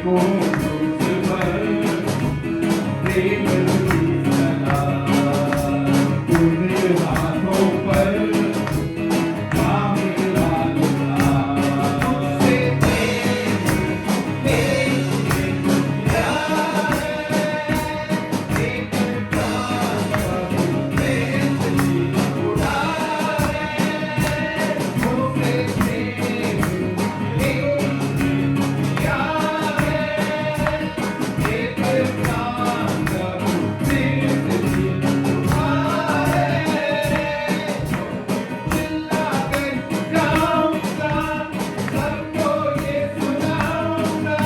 को क्रूस पर प्रेम की सदा, तेरे हाथों पर काम डालना, तुझसे प्रेम किया है, एक प्राण प्रेम की उड़ा है, तुझसे प्रेम किया है, एक प्राण प्रेम की उड़ा है, चिल्ला कर गाऊंगा, सबको ये सुनाऊंगा,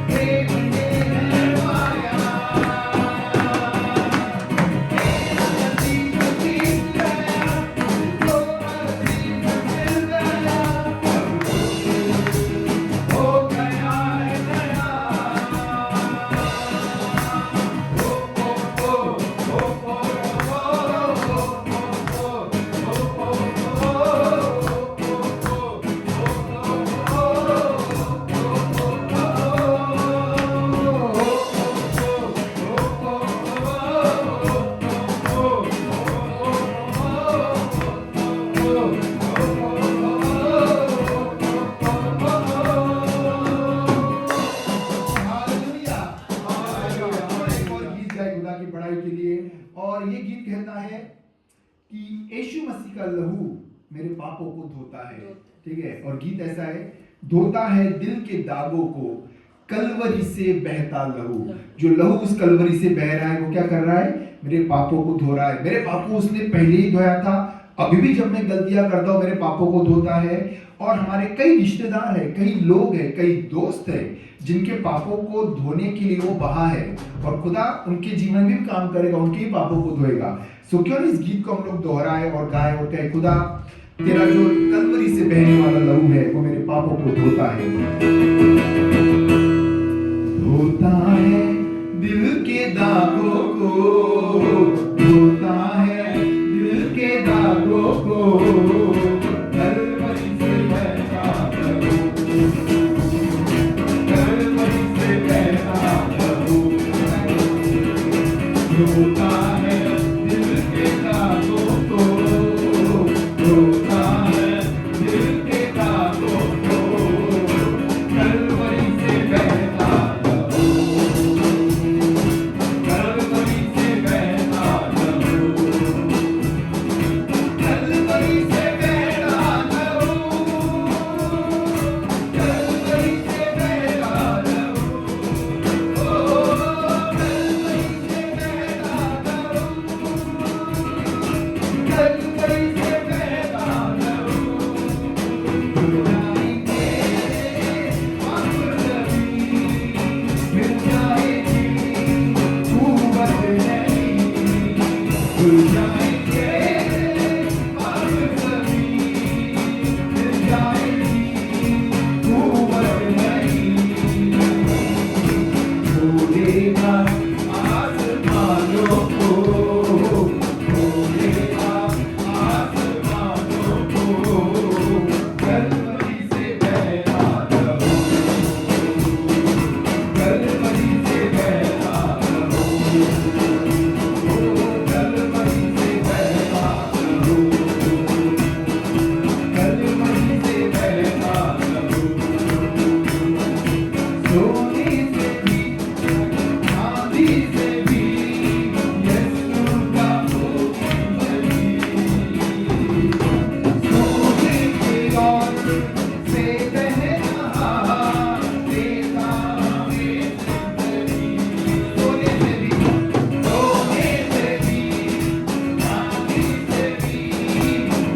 प्रेम है माया, अजीब अजीब गया, तो अजीब मिल गया, हो गया है नया, हालेलुया, हालेलुया। और एक और गीत गाए खुदा की बड़ाई के लिए, और ये गीत कहता है कि यीशु मसीह का लहू मेरे पापों को धोता है, ठीक है। और गीत ऐसा है, धोता है दिल के दागों को कलवरी से बहता लहू। जो लहू उस कलवरी से बह रहा है वो क्या कर रहा है? मेरे पापों को धो रहा है। मेरे पापों उसने पहले ही धोया था, अभी भी जब मैं गलतियां करता हूं मेरे पापों को धोता है। और हमारे कई रिश्तेदार हैं, कई लोग हैं, कई दोस्त हैं जिनके पापों को धोने के लिए वो बहा है, और खुदा उनके जीवन में भी काम करेगा, उनके ही पापों को धोएगा। सो क्यों इस गीत को हम लोग दोहराए और गाए और कहे, खुदा तेरा जो कलवरी से बहने वाला लहू है वो मेरे पापों को धोता है, धोता है दिल के दागों को, धोता है दिल के दागों को, कलवरी से बहता लहू, कलवरी से बहता लहू, धोता है दिल के दागों को, धोता है दिल के दागों को, कलवरी से बहता लहू, कलवरी से बहता लहू, कलवरी से बहता लहू, कलवरी से बहता लहू, ओ कलवरी से बहता लहू, कलवरी से बहता लहू, मिल जाएगी कुव्वत नहीं, मिल जाएंगे अब सभी, मिल जाएगी कुव्वत नहीं, खोलेगा आसमानों को, खोलेगा आसमानों को, कलवरी से बहता लहू, कलवरी से बहता लहू, ओ कलवरी से बहता लहू, कलवरी से बहता लहू, सोने से भी चांदी से भी यीशु का खून बही, सोने के और से बह रहा देता हमें जिंदगी, सोने से भी चांदी से भी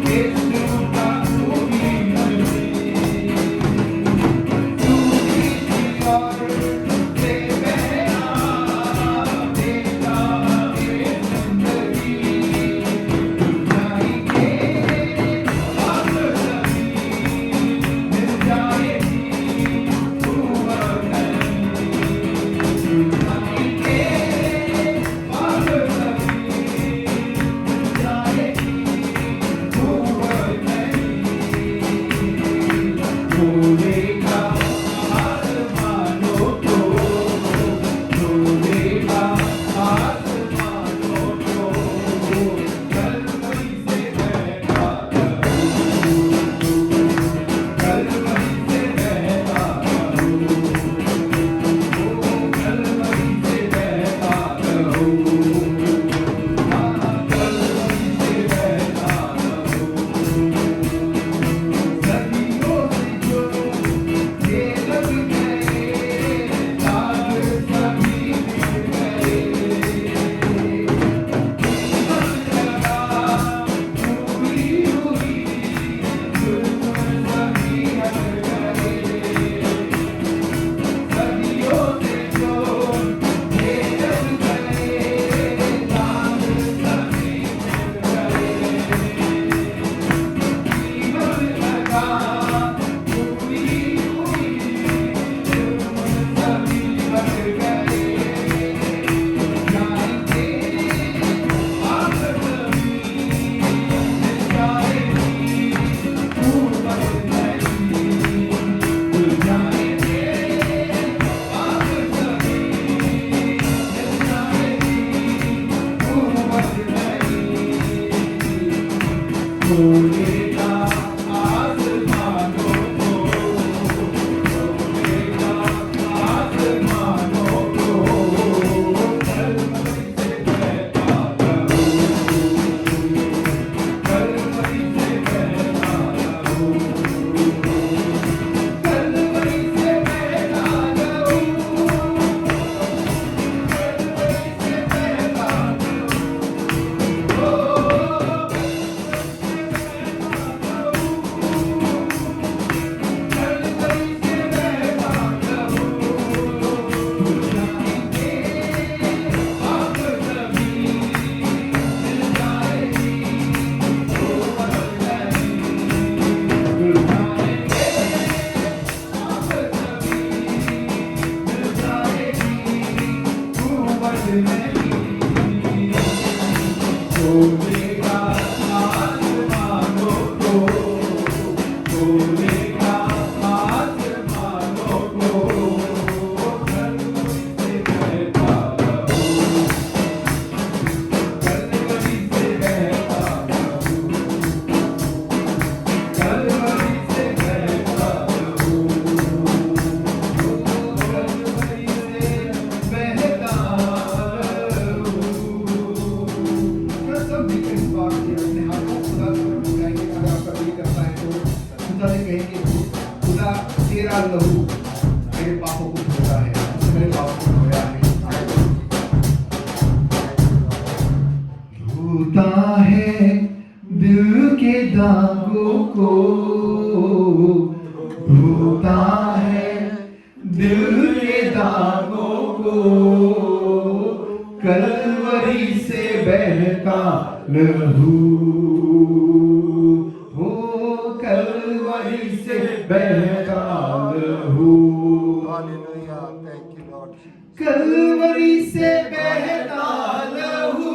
यीशु का खून बही, सोने की और लहू मेरे पापों को धोता है, उसने मेरे पापों को धोया है। धोता है दिल के दागों को, धोता है दिल के दागों को, कलवरी से बहता लहू, हो कलवरी से बहता लहू, कलवरी से बहता लहू,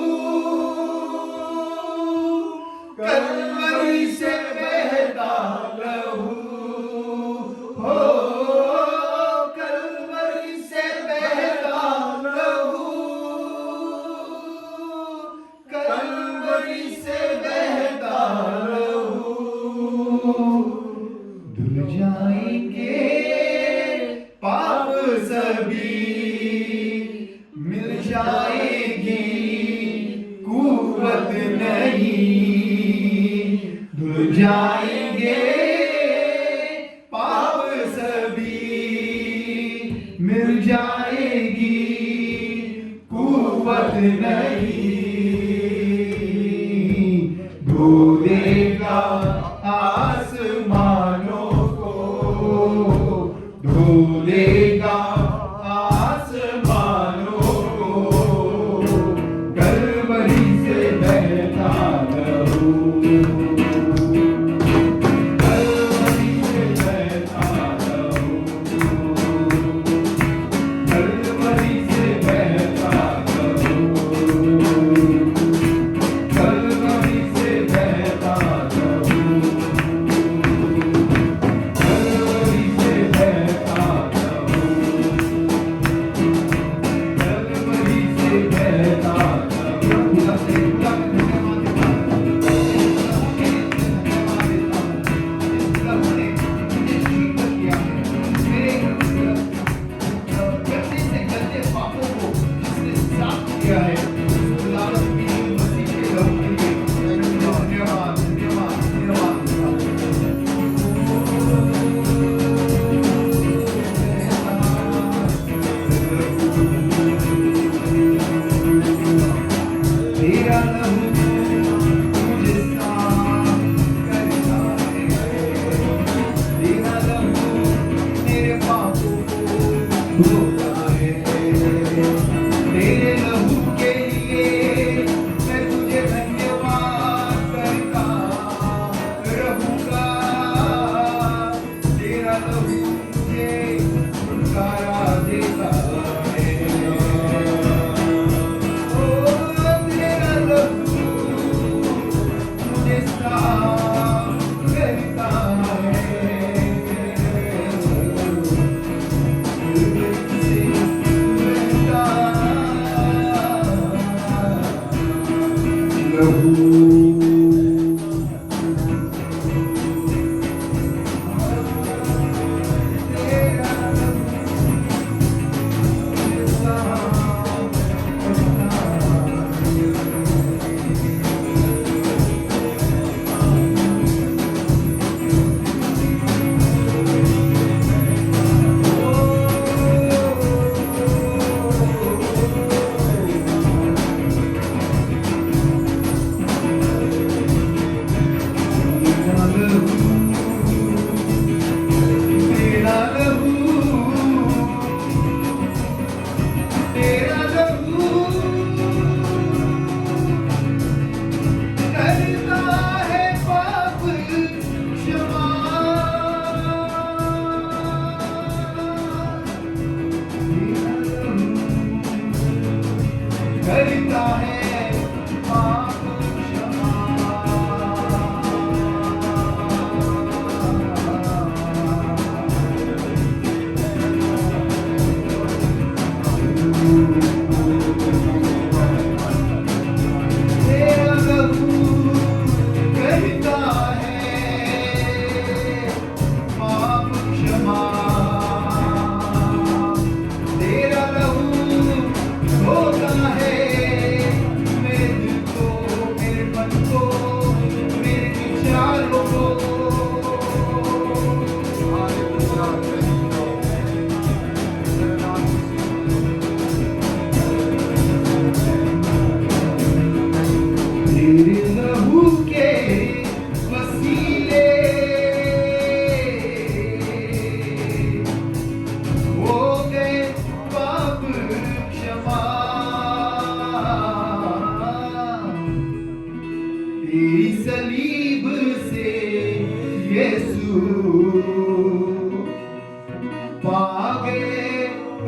कलवरी से बहता लहू, हो कलवरी से बहता लहू, कलवरी से बहता लहू। धुल जाएंगे पाप सभी, मिल जाएगी कुव्वत नहीं, धुल जाएंगे पाप सभी, मिल जाएगी कुव्वत नहीं, धो देगा आसमानों को, धो देगा आसमानों को, कलवरी से बहता लहू, कलवरी से बहता लहू, कलवरी से बहता लहू, कलवरी से बहता लहू, कलवरी से बहता लहू, कलवरी से बहता तेरा लहू मुझे साफ करता है, तेरा लहू मेरे पापों को धोता है, तेरे लहू के लिए मैं तुझे धन्यवाद करता रहूंगा, तेरा लहू मुझे छुटकारा देता है, तेरा लहू मुझे साफ करता है, कलवरी से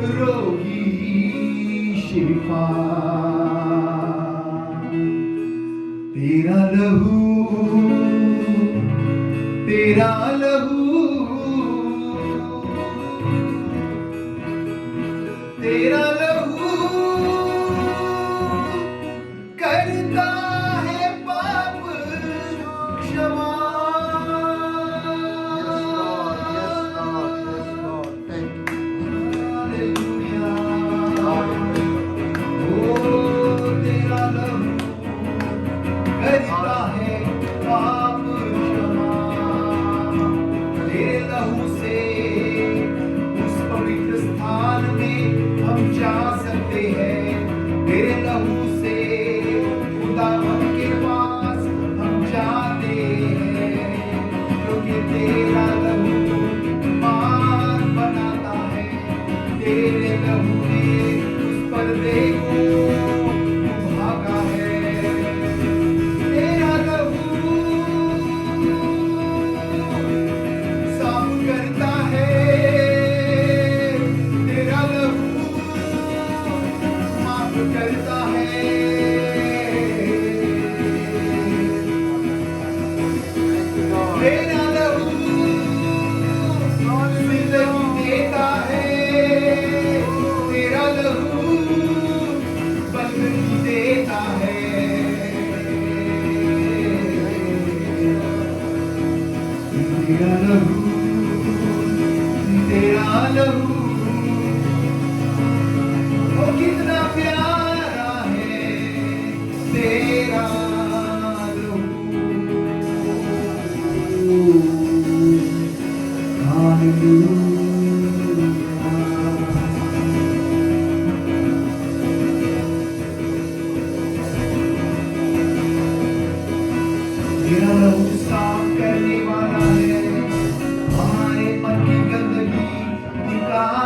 रोगी शिफा। तेरा लहू, तेरा लहू, तेरा लहू करता है पाप क्षमा। करता है पाप क्षमा। तेरे लहू से उस पवित्र स्थान में हम जा सकते हैं। तेरे लहू से खुदावन के पास हम जाते हैं, क्योंकि तेरा लहू पार बनाता है। तेरे लहू ने उस पर्दे को भागा है। तेरा लहू साफ करता है। तेरा लहू माफ करता है। तेरा लहू जिंदगी देता है। तेरा लहू बंदगी देता है। तेरा लहू, तेरा लहू, ओ कितना प्यारा है तेरा लहू। हालेलुया। तेरा लहू साफ करने वाला है। हमारे मन की गंदगी निकाल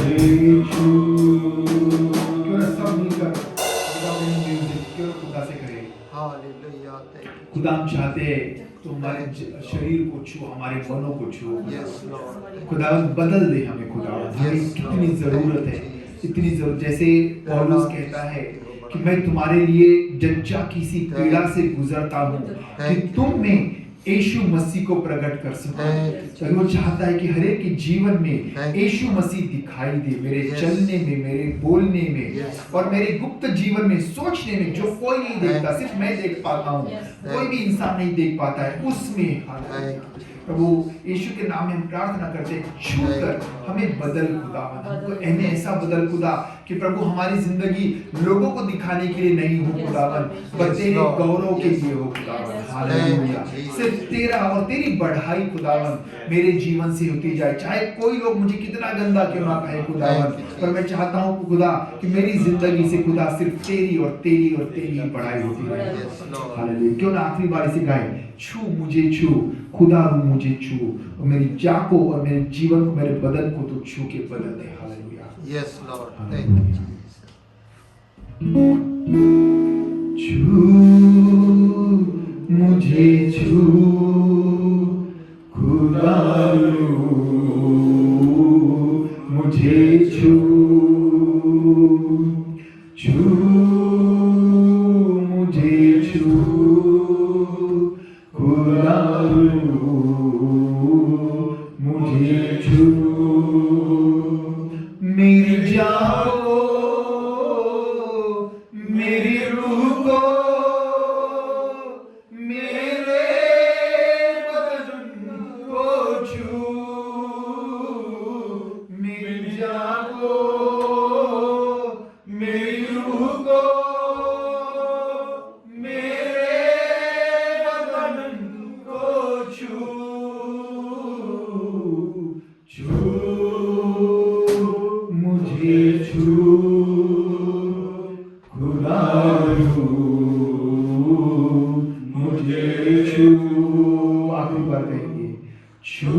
छू। क्यों ना सब मिलकर क्यों ना खुदा से करें। हालेलुया, खुदा हम चाहते हैं तो हमारे शरीर को छू, हमारे मनों को छू। यस लॉर्ड, खुदा बदल दे हमें। खुदा हमें कितनी जरूरत है, इतनी जरूरत। जैसे पौलुस कहता है कि मैं तुम्हारे लिए जच्चा किसी पीड़ा से गुजरता हूँ कि तुम में यीशु मसीह को प्रकट कर सको। वो चाहता है कि हर एक के जीवन में यीशु मसीह दिखाई दे, मेरे चलने में, मेरे बोलने में और मेरे गुप्त जीवन में, सोचने में, जो कोई नहीं देखता, सिर्फ मैं देख पाता हूँ, कोई भी इंसान नहीं देख पाता है, उसमें प्रभु यीशु के नाम में हम प्रार्थना करते हैं, छू कर हमें बदल खुदा, हमको हमें ऐसा बदल खुदा कि प्रभु हमारी जिंदगी लोगों को दिखाने के लिए नहीं हो खुदावन, पर तेरे गौरव के लिए हो खुदावन। हालेलुया। सिर्फ तेरा और तेरी बढ़ाई खुदावन मेरे जीवन से होती जाए, चाहे कोई लोग मुझे कितना गंदा क्यों ना कहे खुदावन, पर मैं चाहता हूँ खुदा कि मेरी जिंदगी से खुदा सिर्फ तेरी और तेरी और तेरी ही बढ़ाई होती रहे। हालेलुया। क्यों ना आखिरी बार इसे गाए, छू मुझे छू खुदा, मुझे छू और मेरी चाह को और मेरे जीवन को, मेरे बदन को तो छू के बदल दे। Hallelujah. Yes lord, thank you Jesus. छू मुझे छू खुदा, मुझे छू, छू मुझे छू खुदा, मुझे छू, मेरी जान को, मेरी रूह को, मेरे बदन को छू, मेरी जान को, मेरी रूह को, मेरे बदन को छू, छू मुझे छू खुदा, मुझे छू। आखिरी बार कहेंगे, छू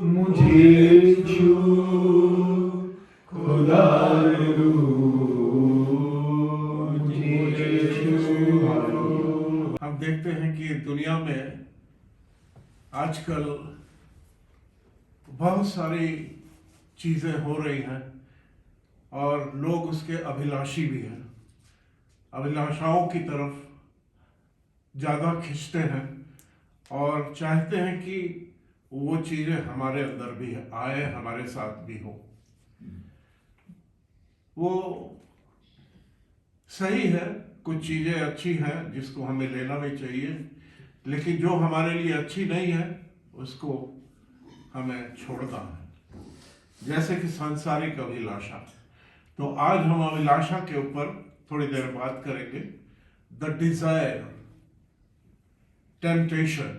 मुझे छू खुदा, मुझे छू। हम देखते हैं कि दुनिया में आजकल बहुत सारी चीज़ें हो रही हैं और लोग उसके अभिलाषी भी हैं, अभिलाषाओं की तरफ ज़्यादा खिंचते हैं और चाहते हैं कि वो चीज़ें हमारे अंदर भी आए, हमारे साथ भी हो। वो सही है, कुछ चीज़ें अच्छी हैं जिसको हमें लेना भी चाहिए, लेकिन जो हमारे लिए अच्छी नहीं है उसको हमें छोड़ना है, जैसे कि सांसारिक अभिलाषा। तो आज हम अभिलाषा के ऊपर थोड़ी देर बात करेंगे। द डिजायर, टेम्पटेशन,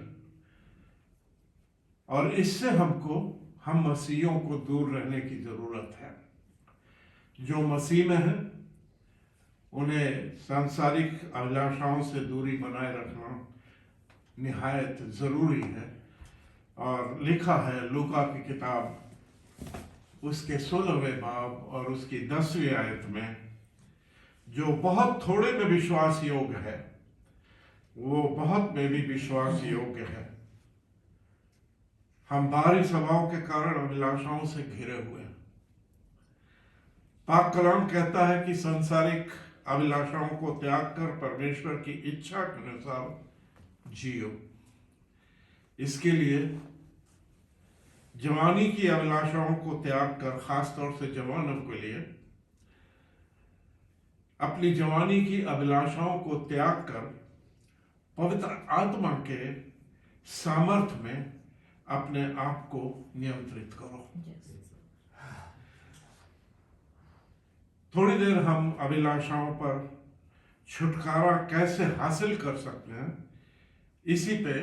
और इससे हम मसीहियों को दूर रहने की जरूरत है। जो मसीह में है उन्हें सांसारिक अभिलाषाओं से दूरी बनाए रखना निहायत जरूरी है। और लिखा है लूका की किताब उसके 16वें बाब और उसकी 10वीं आयत में, जो बहुत थोड़े में विश्वास योग्य है वो बहुत में भी विश्वास योग्य है। हम बाहरी स्वभाव के कारण अभिलाषाओं से घिरे हुए हैं। पाक कलाम कहता है कि सांसारिक अभिलाषाओं को त्याग कर परमेश्वर की इच्छा के अनुसार जियो। इसके लिए जवानी की अभिलाषाओं को त्याग कर, खासतौर से जवानों के लिए अपनी जवानी की अभिलाषाओं को त्याग कर पवित्र आत्मा के सामर्थ्य में अपने आप को नियंत्रित करो। थोड़ी देर हम अभिलाषाओं पर छुटकारा कैसे हासिल कर सकते हैं इसी पे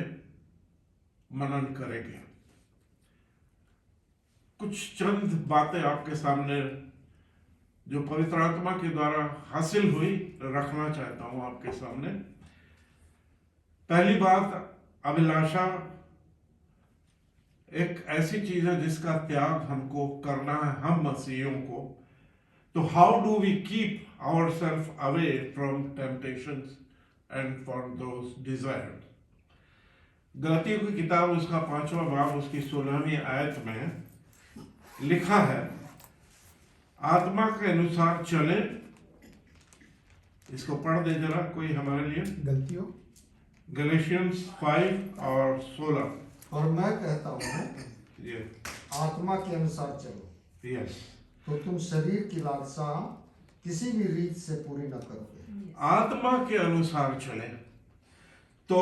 मनन करेंगे। कुछ चंद बातें आपके सामने जो पवित्र आत्मा के द्वारा हासिल हुई रखना चाहता हूं आपके सामने। पहली बात, अभिलाषा एक ऐसी चीज है जिसका त्याग हमको करना है, हम मसीहियों को। तो how do we keep ourself away from temptations and from those desires? गलतियों की किताब उसका 5वां बाब उसकी 16वीं आयत में लिखा है, आत्मा के अनुसार चले। इसको पढ़ दे जरा कोई हमारे लिए, गलतियों गैलेशियंस 5 और 16। और मैं कहता हूँ ये आत्मा के अनुसार चलो, यस, तो तुम शरीर की लालसा किसी भी रीत से पूरी न करोगे। आत्मा के अनुसार चले तो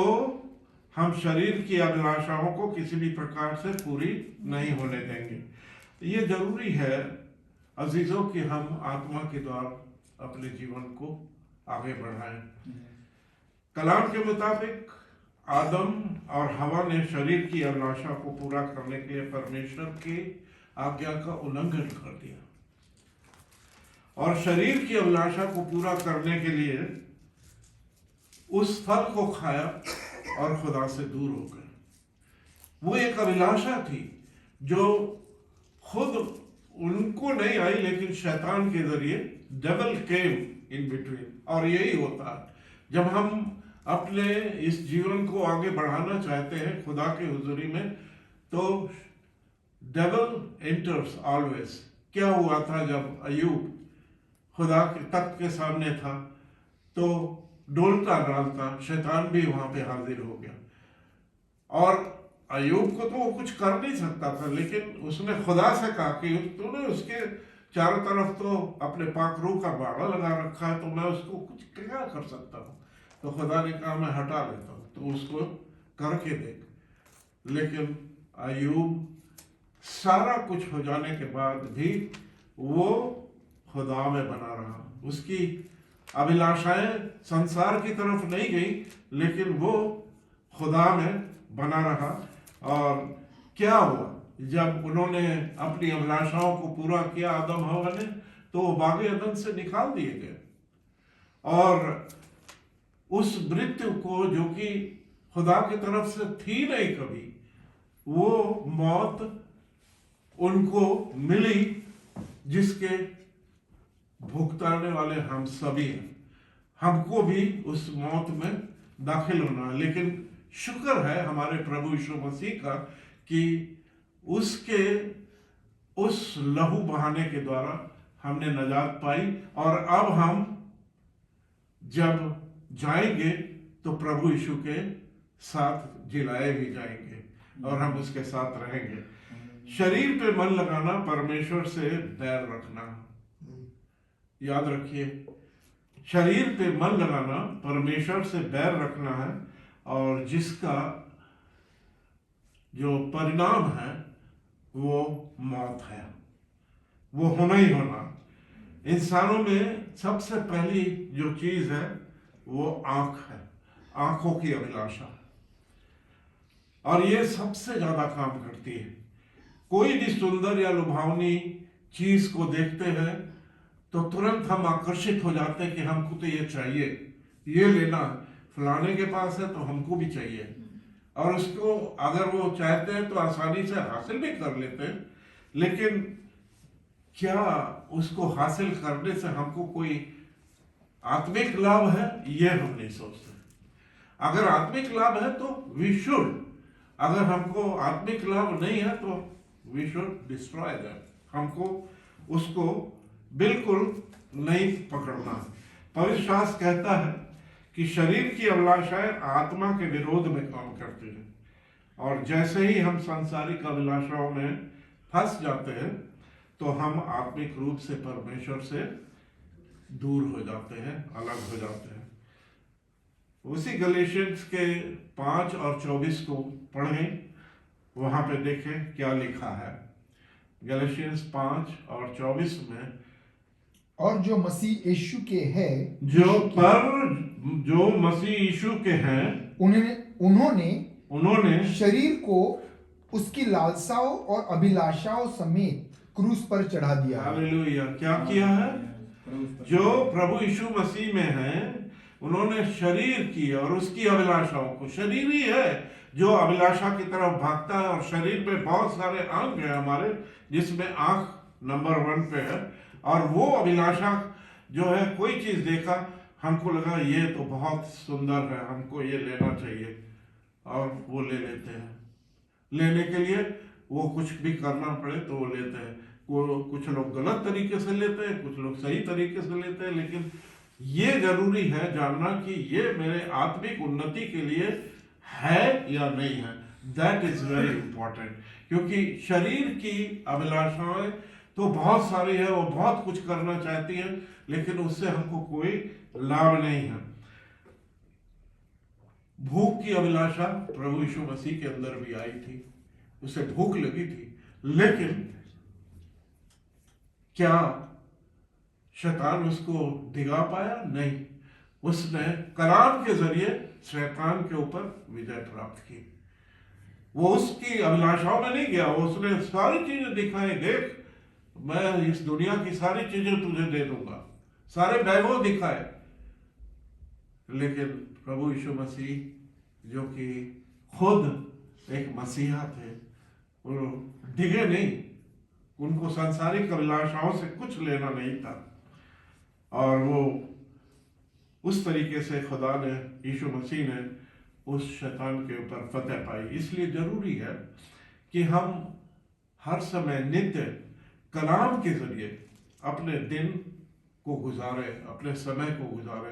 हम शरीर की अभिलाषाओं को किसी भी प्रकार से पूरी नहीं होने देंगे। ये जरूरी है अजीजों कि हम आत्मा के द्वारा अपने जीवन को आगे बढ़ाएं। कलाम के मुताबिक आदम और हवा ने शरीर की अभिलाषा को पूरा करने के लिए परमेश्वर की आज्ञा का उल्लंघन कर दिया और शरीर की अभिलाषा को पूरा करने के लिए उस फल को खाया और खुदा से दूर हो गए। वो एक अभिलाषा थी जो खुद उनको नहीं आई, लेकिन शैतान के जरिए डेविल केम इन बिटवीन। और यही होता है जब हम अपने इस जीवन को आगे बढ़ाना चाहते हैं खुदा के हुजूरी में, तो डेविल एंटर्स ऑलवेज। क्या हुआ था जब अय्यूब खुदा के तख्त के सामने था तो डोलता डालता शैतान भी वहां पे हाजिर हो गया और अय्यूब को तो वो कुछ कर नहीं सकता था, लेकिन उसने खुदा से कहा कि तूने उसके चारों तरफ तो अपने पाखरू का बाड़ा लगा रखा है, तो मैं उसको कुछ क्या कर सकता हूँ। तो खुदा ने कहा मैं हटा लेता हूँ, तो उसको करके देख। लेकिन अय्यूब सारा कुछ हो जाने के बाद भी वो खुदा में बना रहा। उसकी अभिलाषाएं संसार की तरफ नहीं गई, लेकिन वो खुदा में बना रहा। और क्या हुआ जब उन्होंने अपनी अभिलाषाओं को पूरा किया आदम हवा ने, तो वो बागे अदन से निकाल दिए गए और उस मृत्यु को जो कि खुदा की तरफ से थी नहीं कभी, वो मौत उनको मिली जिसके भुगताने वाले हम सभी हैं। हमको भी उस मौत में दाखिल होना है, लेकिन शुक्र है हमारे प्रभु यीशु मसीह का कि उसके उस लहू बहाने के द्वारा हमने नजात पाई। और अब हम जब जाएंगे तो प्रभु यीशु के साथ जिलाए भी जाएंगे और हम उसके साथ रहेंगे। शरीर पे मन लगाना परमेश्वर से बैर रखना, याद रखिए, शरीर पे मन लगाना परमेश्वर से बैर रखना है और जिसका जो परिणाम है वो मौत है, वो होना ही होना। इंसानों में सबसे पहली जो चीज है वो आंख है, आंखों की अभिलाषा, और ये सबसे ज्यादा काम करती है। कोई भी सुंदर या लुभावनी चीज को देखते हैं तो तुरंत हम आकर्षित हो जाते हैं कि हमको तो ये चाहिए, ये लेना, फलाने के पास है तो हमको भी चाहिए। और उसको अगर वो चाहते हैं तो आसानी से हासिल भी कर लेते हैं, लेकिन क्या उसको हासिल करने से हमको कोई आत्मिक लाभ है, ये हम नहीं सोचते। अगर आत्मिक लाभ है तो वी शुड, अगर हमको आत्मिक लाभ नहीं है तो वी शुड डिस्ट्रॉय दैट। हमको उसको बिल्कुल नहीं पकड़ना। पवित्र शास्त्र कहता है कि शरीर की अभिलाषाएं आत्मा के विरोध में काम करती हैं, और जैसे ही हम सांसारिक अभिलाषाओं में फंस जाते हैं तो हम आत्मिक रूप से परमेश्वर से दूर हो जाते हैं, अलग हो जाते हैं। उसी गलेशियंस के 5 और 24 को पढ़ें, वहां पे देखें क्या लिखा है। गलेशियंस 5 और 24 में, और जो मसीह यीशु के हैं, जो मसीह यीशु के हैं, उन्होंने शरीर को उसकी लालसाओं और अभिलाषाओं समेत क्रूस पर चढ़ा दिया। हालेलुया। क्या किया है? जो प्रभु यीशु मसीह में हैं, उन्होंने शरीर की और उसकी अभिलाषाओं को, शरीर ही है जो अभिलाषा की तरफ भागता है, और शरीर में बहुत सारे अंग हैं हमारे, जिसमें आंख नंबर 1 पे है, और वो अभिलाषा जो है, कोई चीज देखा, हमको लगा ये तो बहुत सुंदर है, हमको ये लेना चाहिए, और वो ले लेते हैं। लेने के लिए वो कुछ भी करना पड़े तो वो लेते हैं। वो कुछ लोग गलत तरीके से लेते हैं, कुछ लोग सही तरीके से लेते हैं, लेकिन ये जरूरी है जानना कि ये मेरे आत्मिक उन्नति के लिए है या नहीं है। दैट इज वेरी इंपॉर्टेंट, क्योंकि शरीर की अभिलाषाएं तो बहुत सारी है, वो बहुत कुछ करना चाहती है, लेकिन उससे हमको कोई लाभ नहीं है। भूख की अभिलाषा प्रभु यीशु मसीह के अंदर भी आई थी, उसे भूख लगी थी, लेकिन क्या शैतान उसको डिगा पाया? नहीं। उसने कलाम के जरिए शैतान के ऊपर विजय प्राप्त की। वो उसकी अभिलाषाओं में नहीं गया, उसने सारी चीजें दिखाई, देख मैं इस दुनिया की सारी चीजें तुझे दे दूंगा, सारे वैभव दिखाए। लेकिन प्रभु यीशु मसीह जो कि खुद एक मसीहा थे, वो डिगे नहीं, उनको सांसारिक अभिलाषाओं से कुछ लेना नहीं था, और वो उस तरीके से खुदा ने, यीशु मसीह ने उस शैतान के ऊपर फतह पाई। इसलिए जरूरी है कि हम हर समय नित्य कलाम के जरिए अपने दिन को गुजारे, अपने समय को गुजारे।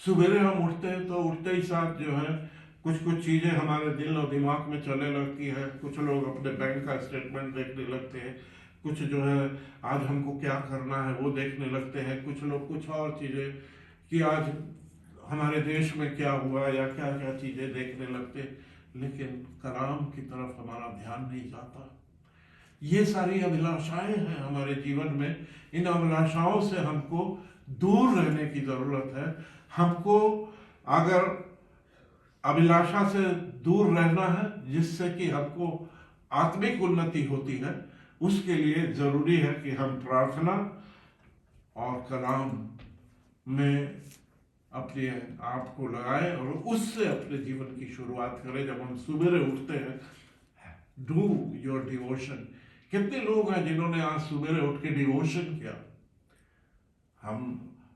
सुबह हम उठते हैं तो उठते ही साथ जो है कुछ चीजें हमारे दिल और दिमाग में चलने लगती है। कुछ लोग अपने बैंक का स्टेटमेंट देखने लगते हैं, कुछ जो है आज हमको क्या करना है वो देखने लगते हैं, कुछ लोग कुछ और चीजें कि आज हमारे देश में क्या हुआ या क्या क्या चीजें देखने लगते, लेकिन कलाम की तरफ हमारा ध्यान नहीं जाता। ये सारी अभिलाषाएं हैं हमारे जीवन में, इन अभिलाषाओं से हमको दूर रहने की जरूरत है। हमको अगर अभिलाषा से दूर रहना है जिससे कि हमको आत्मिक उन्नति होती है, उसके लिए जरूरी है कि हम प्रार्थना और कलाम में अपने आप को लगाएं और उससे अपने जीवन की शुरुआत करें। जब हम सुबह उठते हैं, डू योर डिवोशन। कितने लोग हैं जिन्होंने आज सुबह उठ के डिवोशन किया? हम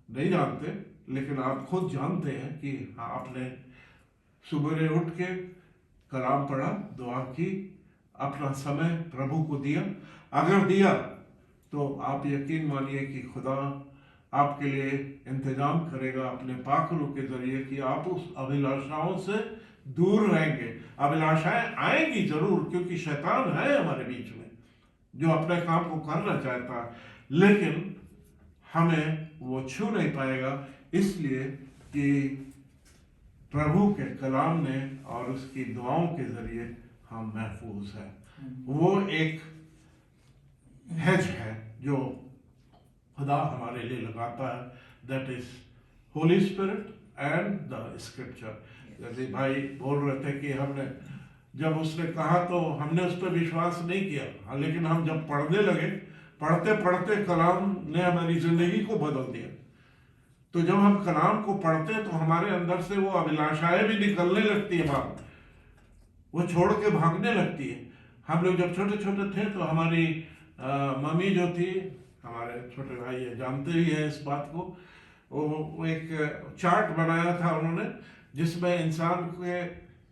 नहीं जानते, लेकिन आप खुद जानते हैं कि आपने सुबह उठ के कलाम पढ़ा, दुआ की, अपना समय प्रभु को दिया। अगर दिया तो आप यकीन मानिए कि खुदा आपके लिए इंतजाम करेगा अपने पाखरों के जरिए कि आप उस अभिलाषाओं से दूर रहेंगे। अभिलाषाएं आएंगी जरूर, क्योंकि शैतान है हमारे बीच में जो अपने काम को करना चाहता है, लेकिन हमें वो छू नहीं पाएगा, इसलिए कि प्रभु के कलाम ने और उसकी दुआओं के जरिए हम महफूज हैं। वो एक हेज है जो खुदा हमारे लिए लगाता है, that is Holi spirit and the scripture. जैसे भाई बोल रहे थे कि हमने जब उसने कहा तो हमने उस पर विश्वास नहीं किया, हाँ, लेकिन हम जब पढ़ने लगे, पढ़ते पढ़ते कलाम ने हमारी जिंदगी को बदल दिया। तो जब हम कलाम को पढ़ते हैं तो हमारे अंदर से वो अभिलाषाएं भी निकलने लगती है, बात वो छोड़ के भागने लगती है। हम लोग जब छोटे छोटे थे तो हमारी मम्मी जो थी, हमारे छोटे भाई ये जानते ही है इस बात को, वो एक चार्ट बनाया था उन्होंने, जिसमें इंसान के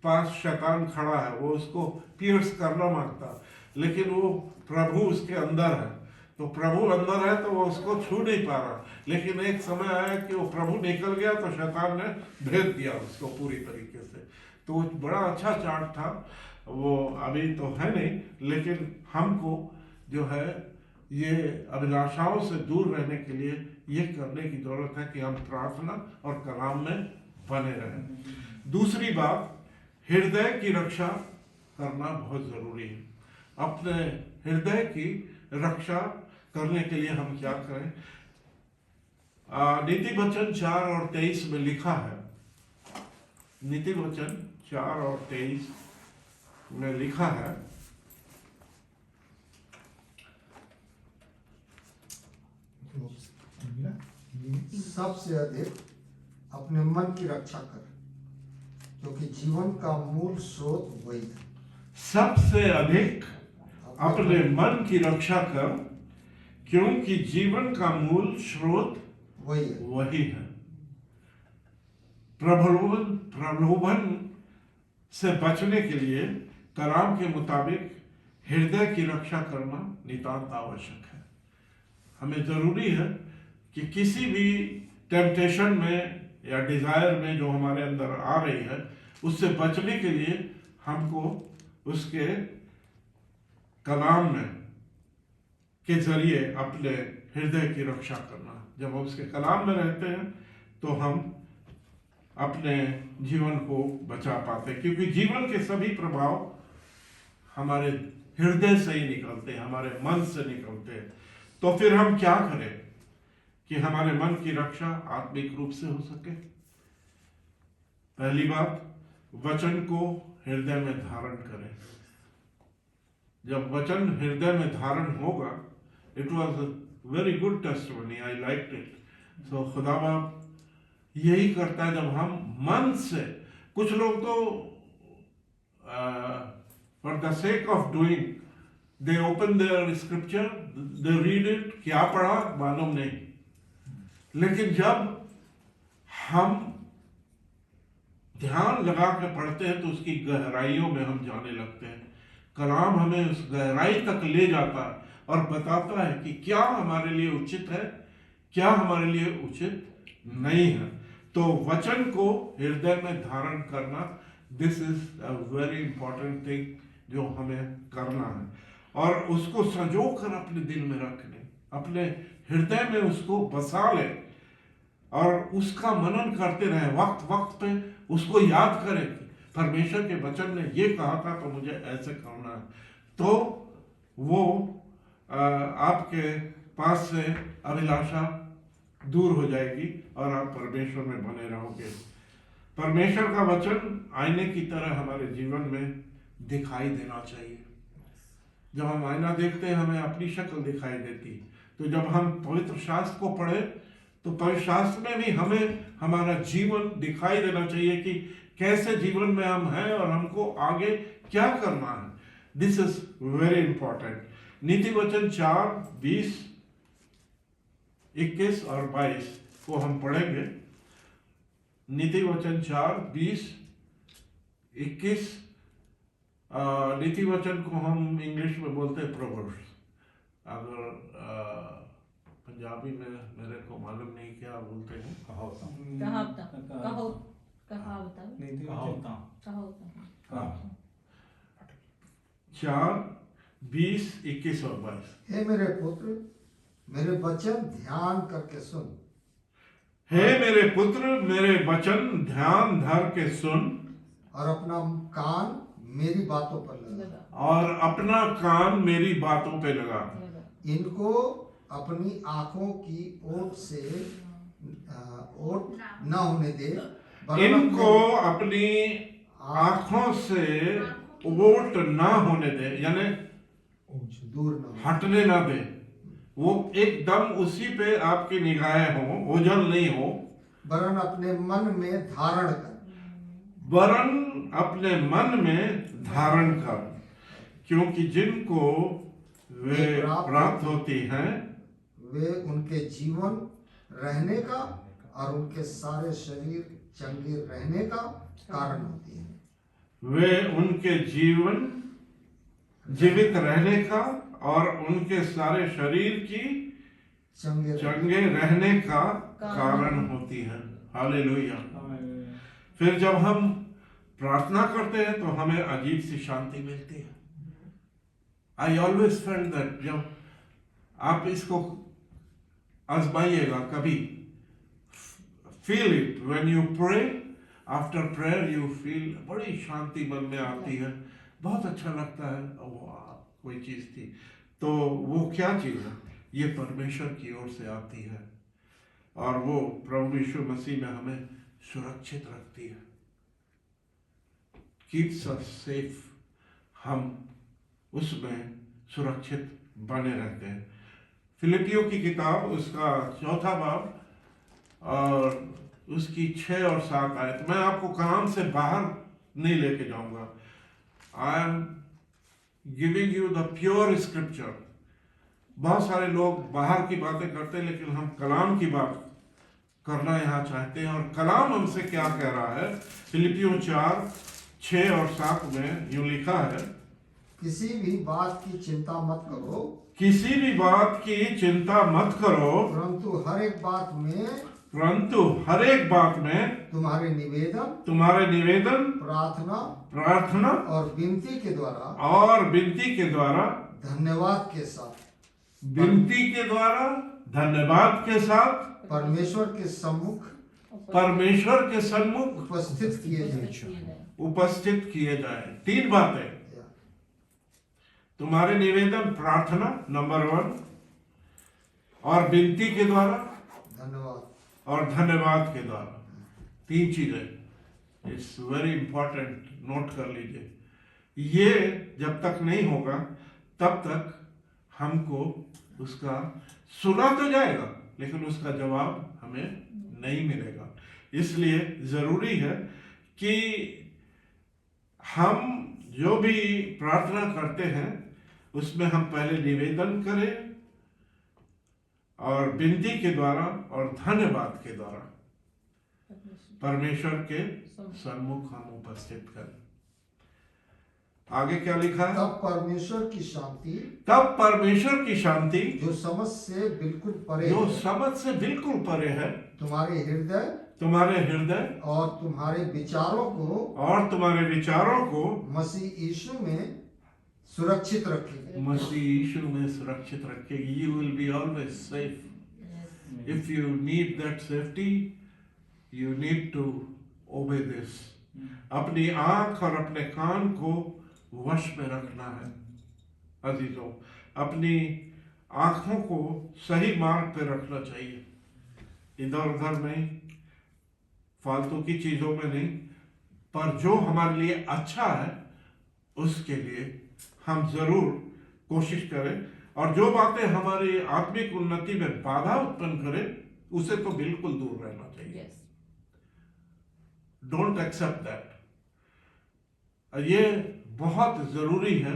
पास शैतान खड़ा है, वो उसको पियर्स करना मांगता, लेकिन वो प्रभु उसके अंदर है, तो प्रभु अंदर है तो वो उसको छू नहीं पा रहा। लेकिन एक समय आया कि वो प्रभु निकल गया तो शैतान ने भेद दिया उसको पूरी तरीके से। तो बड़ा अच्छा चार्ट था वो, अभी तो है नहीं, लेकिन हमको जो है ये अभिलाषाओं से दूर रहने के लिए ये करने की जरूरत है कि हम प्रार्थना और कलाम में बने रहें। दूसरी बात, हृदय की रक्षा करना बहुत जरूरी है। अपने हृदय की रक्षा करने के लिए हम क्या करें? नीति वचन 4 और 23 में लिखा है, नीति वचन 4 और 23 में लिखा है, सबसे अधिक अपने मन की रक्षा कर, क्योंकि जीवन का मूल स्रोत वही है। सबसे अधिक अपने मन की रक्षा कर, क्योंकि जीवन का मूल स्रोत वही है। प्रलोभन से बचने के लिए कलाम के मुताबिक हृदय की रक्षा करना नितांत आवश्यक है। हमें जरूरी है कि किसी भी टेम्पटेशन में या डिजायर में जो हमारे अंदर आ रही है, उससे बचने के लिए हमको उसके कलाम में के जरिए अपने हृदय की रक्षा करना। जब हम उसके कलाम में रहते हैं तो हम अपने जीवन को बचा पाते हैं, क्योंकि जीवन के सभी प्रभाव हमारे हृदय से ही निकलते हैं, हमारे मन से निकलते हैं। तो फिर हम क्या करें कि हमारे मन की रक्षा आत्मिक रूप से हो सके? पहली बात, वचन को हृदय में धारण करें। जब वचन हृदय में धारण होगा, it was a very good testimony, I liked it. So खुदा बाप यही करता है, जब हम मन से, कुछ लोग तो for the sake of doing they open there scripture, they read it, क्या पढ़ा मालूम नहीं, लेकिन जब हम ध्यान लगा के पढ़ते हैं तो उसकी गहराइयों में हम जाने लगते हैं। कलाम हमें उस गहराई तक ले जाता है और बताता है कि क्या हमारे लिए उचित है, क्या हमारे लिए उचित नहीं है। तो वचन को हृदय में धारण करना, this is a very important thing जो हमें करना है, और उसको संजो कर अपने दिल में रख लें, अपने हृदय में उसको बसा लें और उसका मनन करते रहें। वक्त वक्त पे उसको याद करें कि परमेश्वर के वचन ने ये कहा था तो मुझे ऐसे करना है। तो वो आपके पास से अभिलाषा दूर हो जाएगी और आप परमेश्वर में बने रहोगे। परमेश्वर का वचन आईने की तरह हमारे जीवन में दिखाई देना चाहिए। जब हम आईना देखते हैं हमें अपनी शक्ल दिखाई देती, तो जब हम पवित्र शास्त्र को पढ़े तो पवित्र शास्त्र में भी हमें हमारा जीवन दिखाई देना चाहिए कि कैसे जीवन में हम हैं और हमको आगे क्या करना है। This is very important. नीति वचन 4, 20, 21 और 22 को हम पढ़ेंगे। नीति वचन 4, 20, 21। नीति वचन को हम इंग्लिश में बोलते हैं प्रोवर्ब्स। अगर पंजाबी में मेरे को मालूम नहीं क्या बोलते हैं। कहावत। 4, 20, 21 और 22। हे मेरे पुत्र, मेरे वचन ध्यान करके सुन। हे मेरे पुत्र, मेरे वचन ध्यान धर के सुन, और अपना कान मेरी बातों पर लगा। और अपना कान मेरी बातों पे लगा। इनको अपनी आंखों की ओट से ओट न होने दे, इनको अपनी आंखों से ओट ना होने दे, यानी दूर न हो, हटने ना दे। वो एकदम उसी पे आपकी निगाहें हो, ओझल नहीं हो, वरन अपने मन में धारण कर। वरन अपने मन में धारण कर, क्योंकि जिनको वे प्राप्त होती हैं वे उनके जीवन रहने का और उनके सारे शरीर चंगे रहने का कारण होती है। वे उनके जीवन जीवित रहने का और उनके सारे शरीर की चंगे रहने का कारण होती है। हालेलुया। फिर जब हम प्रार्थना करते हैं तो हमें अजीब सी शांति मिलती है। I always felt that. जब आप इसको आजमाइएगा कभी, feel it when you pray, after prayer you feel, बड़ी शांति मन में आती है, बहुत अच्छा लगता है। वाह, कोई चीज थी। तो वो क्या चीज है? ये परमेश्वर की ओर से आती है और वो प्रभु यीशु मसीह में हमें सुरक्षित रखती है, कीप्स अस सेफ। हम उसमें सुरक्षित बने रहते हैं। फिलिपियों की किताब उसका 4 बाब और उसकी 6 और 7 आयत। मैं आपको कलाम से बाहर नहीं लेके जाऊंगा। I am giving you the pure scripture. बहुत सारे लोग बाहर की बातें करते हैं, लेकिन हम कलाम की बात करना यहाँ चाहते हैं। और कलाम हमसे क्या कह रहा है? फिलिपियों 4:6 और 7 में यूं लिखा है, किसी भी बात की चिंता मत करो, किसी भी बात की चिंता मत करो, परंतु हर एक बात में तुम्हारे निवेदन प्रार्थना और विनती के द्वारा धन्यवाद के साथ परमेश्वर के सम्मुख उपस्थित किए जाए। 3 बातें, तुम्हारे निवेदन प्रार्थना नंबर 1, और विनती के द्वारा और धन्यवाद के द्वारा। 3 चीजें। इट्स वेरी इंपॉर्टेंट, नोट कर लीजिए। ये जब तक नहीं होगा तब तक हमको उसका सुना तो जाएगा, लेकिन उसका जवाब हमें नहीं मिलेगा। इसलिए जरूरी है कि हम जो भी प्रार्थना करते हैं उसमें हम पहले निवेदन करें और विनती के द्वारा और धन्यवाद के द्वारा परमेश्वर के सम्मुख हम उपस्थित करें। आगे क्या लिखा है? तब परमेश्वर की शांति जो समझ से बिल्कुल परे है तुम्हारे हृदय और तुम्हारे विचारों को मसीह यीशु में सुरक्षित रखेगी। You will be always safe. If you need that safety, you need to obey this. अपनी आंख और अपने कान को वश में रखना है। अजीजों, अपनी आंखों को सही मार्ग पे रखना चाहिए, इधर उधर नहीं, फालतू की चीजों में नहीं, पर जो हमारे लिए अच्छा है उसके लिए हम जरूर कोशिश करें। और जो बातें हमारी आत्मिक उन्नति में बाधा उत्पन्न करें उसे तो बिल्कुल दूर रहना चाहिए। Don't accept that. ये बहुत जरूरी है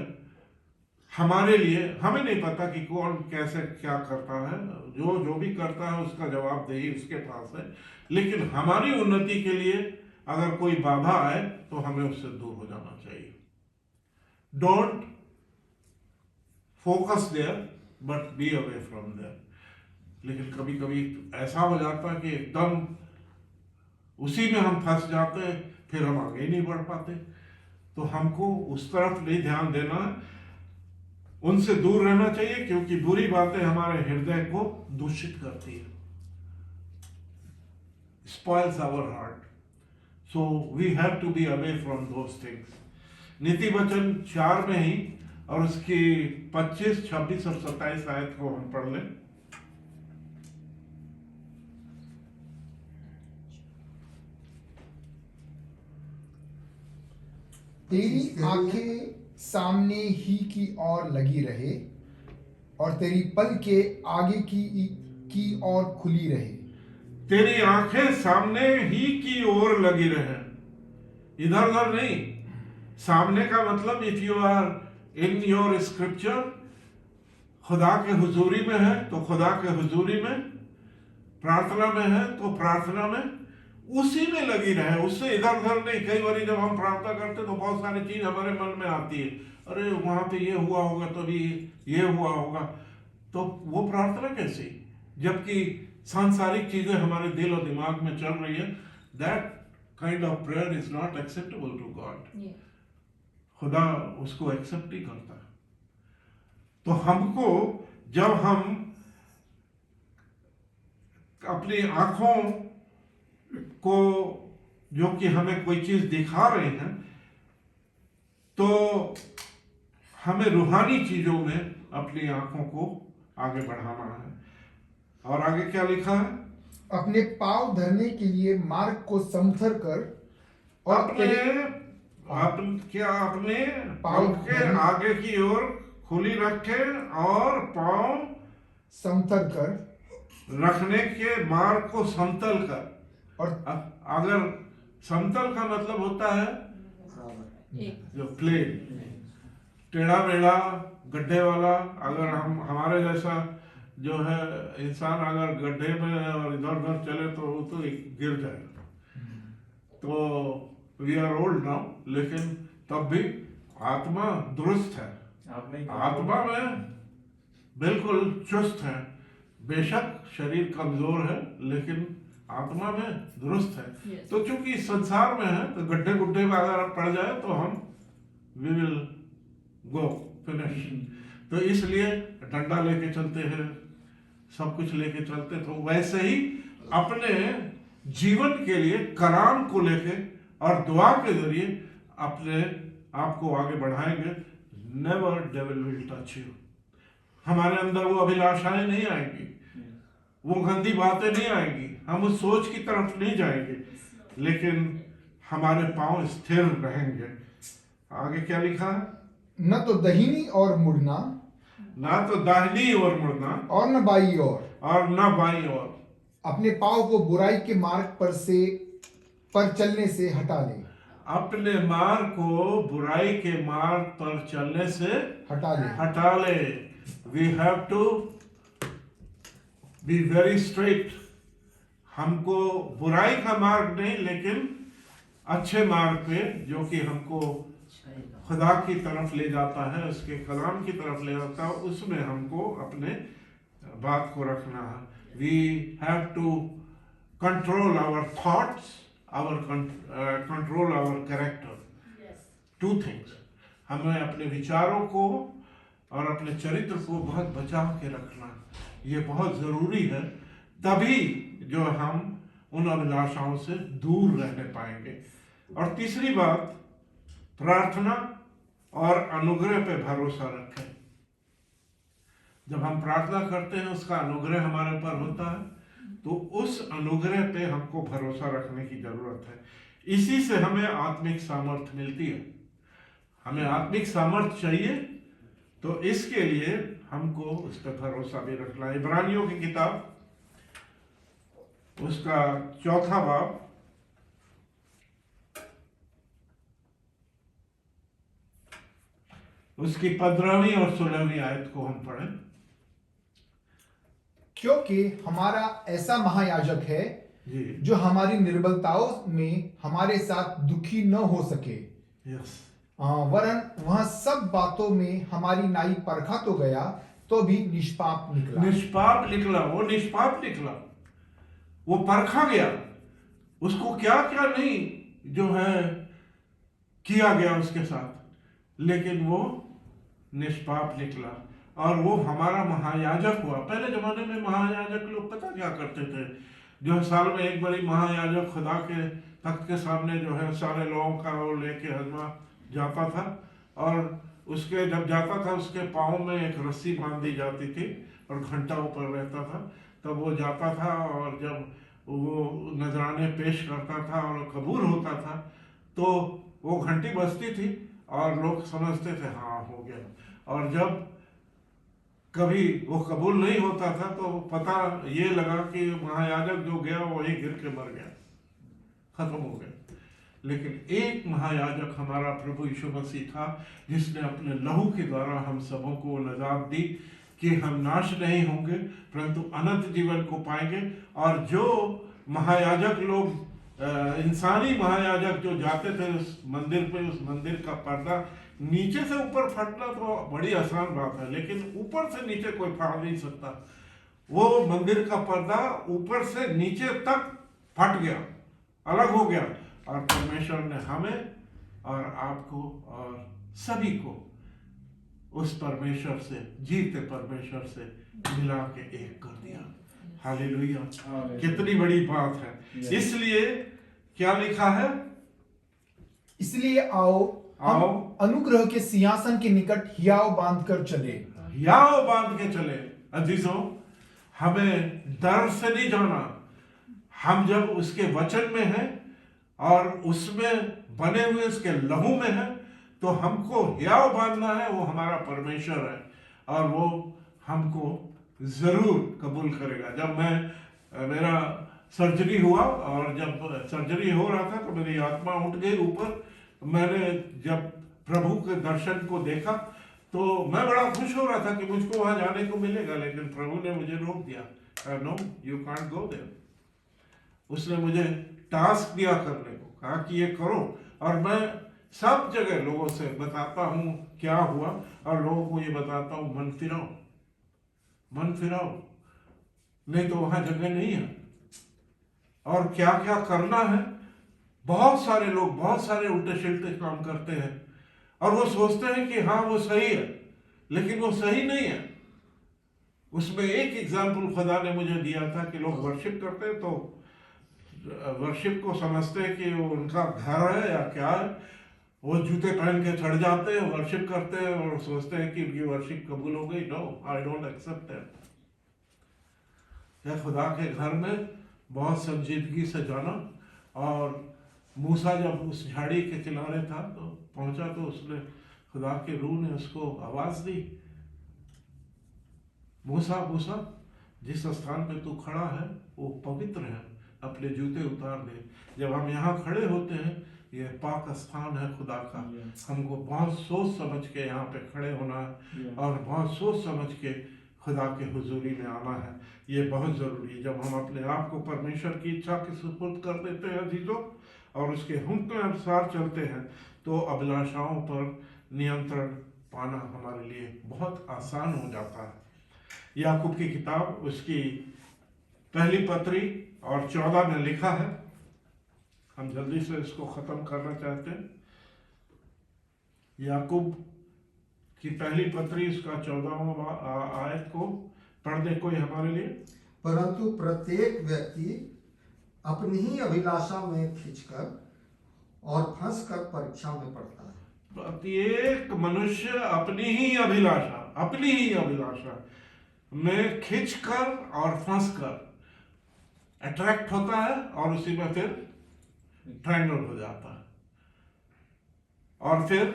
हमारे लिए। हमें नहीं पता कि कौन कैसे क्या करता है, जो भी करता है उसका जवाबदेही उसके पास है, लेकिन हमारी उन्नति के लिए अगर कोई बाधा आए तो हमें उससे दूर हो जाना चाहिए। Don't focus there but be away from there. लेकिन कभी कभी ऐसा हो जाता है कि एकदम उसी में हम फंस जाते हैं, फिर हम आगे नहीं बढ़ पाते। तो हमको उस तरफ नहीं ध्यान देना, उनसे दूर रहना चाहिए, क्योंकि बुरी बातें हमारे हृदय को दूषित करती है, spoils our heart. So we have to be away from those things. नीति वचन 4 में ही और उसकी 25, 26 और 27 आयत को हम पढ़ लें। तेरी आंखें सामने ही की ओर लगी रहे और तेरी पलकें आगे की ओर खुली रहे। तेरी आंखें सामने ही की ओर लगी रहे, इधर उधर नहीं। सामने का मतलब if you are in your scripture, खुदा के हुजूरी में है तो खुदा के हुजूरी में, प्रार्थना में है तो प्रार्थना में, उसी में लगी रहे, उससे इधर उधर नहीं। कई बार जब हम प्रार्थना करते तो बहुत सारी चीज हमारे मन में आती है, अरे वहां पे ये हुआ होगा तो भी ये हुआ होगा, तो वो प्रार्थना कैसी? जबकि सांसारिक चीजें हमारे दिल और दिमाग में चल रही है। That kind of prayer is not acceptable to God. खुदा उसको एक्सेप्ट नहीं करता। तो हमको जब हम अपनी आंखों को, जो कि हमें कोई चीज दिखा रहे हैं, तो हमें रूहानी चीजों में अपनी आंखों को आगे बढ़ाना है। और आगे क्या लिखा है? अपने पांव धरने के लिए मार्ग को समथर कर और अपने पांव के आगे की ओर खुली रखे और पांव समथर कर रखने के मार्ग को समतल कर। और अगर समतल का मतलब होता है जो प्लेन, टेढ़ा मेढ़ा गड्ढे वाला, अगर हम हमारे जैसा जो है इंसान अगर गड्ढे में और इधर उधर चले तो वो तो गिर जाएगा। तो वी आर ओल्ड नाउ, लेकिन तब भी आत्मा दुरुस्त है, आत्मा में बिल्कुल चुस्त है। बेशक शरीर कमजोर है लेकिन आत्मा में दुरुस्त है। Yes. तो चूंकि इस संसार में है तो गड्ढे गुड्ढे में अगर पड़ जाए तो हम वी विल गो फिनिश। तो इसलिए डंडा लेके चलते हैं, सब कुछ लेके चलते। तो वैसे ही अपने जीवन के लिए कलाम को लेके और दुआ के जरिए अपने आप को आगे बढ़ाएंगे। Never devil will touch you. हमारे अंदर वो अभिलाषाएं नहीं आएंगी, वो गंदी बातें नहीं आएंगी, हम उस सोच की तरफ नहीं जाएंगे, लेकिन हमारे पांव स्थिर रहेंगे। आगे क्या लिखा है? न तो दाहिनी ओर मुड़ना, ना तो दाहिनी ओर मुड़ना और न बाई ओर, और न बाईं ओर। अपने पाँव को बुराई के मार्ग पर चलने से हटा ले। अपने मार्ग को बुराई के मार्ग पर चलने से हटा ले। We have to be very straight. हमको बुराई का मार्ग नहीं, लेकिन अच्छे मार्ग पे जो कि हमको खुदा की तरफ ले जाता है, उसके कलाम की तरफ ले जाता है, उसमें हमको अपने बात को रखना है। We have to control our thoughts, control our character. Two things, हमें अपने विचारों को और अपने चरित्र को बहुत बचा के रखना, ये बहुत जरूरी है। तभी जो हम उन अभिलाषाओं से दूर रहने पाएंगे। और तीसरी बात, प्रार्थना और अनुग्रह पे भरोसा रखें। जब हम प्रार्थना करते हैं उसका अनुग्रह हमारे पर होता है, तो उस अनुग्रह पे हमको भरोसा रखने की जरूरत है। इसी से हमें आत्मिक सामर्थ्य मिलती है। हमें आत्मिक सामर्थ्य चाहिए, तो इसके लिए हमको उस पर भरोसा भी रखना है। इब्रानियों की किताब उसका 4 बाब उसकी 15वीं और 16वीं आयत को हम पढ़ें। क्योंकि हमारा ऐसा महायाजक है जी, जो हमारी निर्बलताओं में हमारे साथ दुखी न हो सके, यस, वरन वह सब बातों में हमारी नाई परखा तो गया, तो भी निष्पाप निकला। निष्पाप निकला। वो निष्पाप निकला, वो परखा गया। उसको क्या क्या नहीं जो है किया गया उसके साथ, लेकिन वो निष्पाप निकला और वो हमारा महायाजक हुआ। पहले जमाने में महायाजक लोग पता क्या करते थे, जो साल में एक बारी महायाजक खुदा के तख्त के सामने जो है सारे लोगों का वो लेके हजमा जाता था, और उसके जब जाता था उसके पाँव में एक रस्सी बांध दी जाती थी और घंटा ऊपर रहता था। तब वो जाता था और जब वो नजराने पेश करता था और कबूल होता था, तो वो घंटी बजती थी और लोग समझते थे हाँ हो गया। और जब कभी वो कबूल नहीं होता था तो पता ये लगा कि महायाजक जो गया वही गिर के मर गया, खत्म हो गया। लेकिन एक महायाजक हमारा प्रभु यीशु मसीह था, जिसने अपने लहू के द्वारा हम सबों को नजात दी कि हम नाश नहीं होंगे परंतु अनंत जीवन को पाएंगे। और जो महायाजक लोग, इंसानी महायाजक जो जाते थे उस मंदिर पे, उस मंदिर का पर्दा नीचे से ऊपर फटना तो बड़ी आसान बात है, लेकिन ऊपर से नीचे कोई फाड़ नहीं सकता। वो मंदिर का पर्दा ऊपर से नीचे तक फट गया, अलग हो गया, और परमेश्वर ने हमें और आपको और सभी को उस परमेश्वर से, जीते परमेश्वर से मिला के एक कर दिया। हालेलुया, कितनी बड़ी बात है। इसलिए क्या लिखा है? इसलिए आओ हम अनुग्रह के सिंहासन के निकट हियाव बांध कर चले। हियाव बांध के चले। अजीजों, हमें डर से नहीं जाना। हम जब उसके वचन में हैं और उसमें बने हुए उसके लहू में हैं, तो हमको हियाव बांधना है। वो हमारा परमेश्वर है और वो हमको जरूर कबूल करेगा। जब मैं मेरा सर्जरी हुआ, और जब सर्जरी हो रहा था तो मेरी आत्मा उठ गई ऊपर। मैंने जब प्रभु के दर्शन को देखा तो मैं बड़ा खुश हो रहा था कि मुझको वहां जाने को मिलेगा, लेकिन प्रभु ने मुझे रोक दिया, no you can't go there. उसने मुझे टास्क दिया करने को, कहा कि ये करो, और मैं सब जगह लोगों से बताता हूं क्या हुआ, और लोगों को ये बताता हूं मन फिराओ, मन फिराओ, नहीं तो वहां जगह नहीं है। और क्या क्या करना है, बहुत सारे लोग बहुत सारे उल्टे सिल्टे काम करते हैं, और वो सोचते हैं कि हाँ वो सही है, लेकिन वो सही नहीं है। उसमें एक एग्जाम्पल खुदा ने मुझे दिया था कि लोग वर्शिप करते हैं तो वर्शिप को समझते हैं कि वो उनका घर है या क्या है, वो जूते पहन के चढ़ जाते हैं, वर्शिप करते हैं और सोचते हैं कि उनकी वर्शिप कबूल हो गई। No, I don't accept that. खुदा के घर में बहुत संजीदगी से जाना। और मूसा जब उस झाड़ी के किनारे था तो पहुंचा, तो उसने खुदा के रूह ने उसको आवाज दी, मूसा मूसा, जिस स्थान पे तू खड़ा है वो पवित्र है, अपने जूते उतार दे। जब हम यहाँ खड़े होते हैं, ये पाक स्थान है खुदा का। हमको बहुत सोच समझ के यहाँ पे खड़े होना है, और बहुत सोच समझ के खुदा के हुजूरी में आना है। ये बहुत ज़रूरी है। जब हम अपने आप को परमेश्वर की इच्छा के सुपुर्द कर देते हैं अजीजों, और उसके हुक्म के अनुसार चलते हैं, तो अभिलाषाओं पर नियंत्रण पाना हमारे लिए बहुत आसान हो जाता है। याकूब की किताब उसकी पहली पत्री और 14 में लिखा है, हम जल्दी से इसको खत्म करना चाहते हैं। याकूब की पहली पत्री इसका 14वां आयत को पढ़ दे कोई हमारे लिए। परंतु प्रत्येक व्यक्ति अपनी ही अभिलाषा में खिंचकर और फंसकर परीक्षा में पड़ता है। प्रत्येक मनुष्य अपनी ही अभिलाषा में खिंचकर और फंसकर अट्रैक्ट होता है, और उसी में फिर ट्रायंगल हो जाता है, और फिर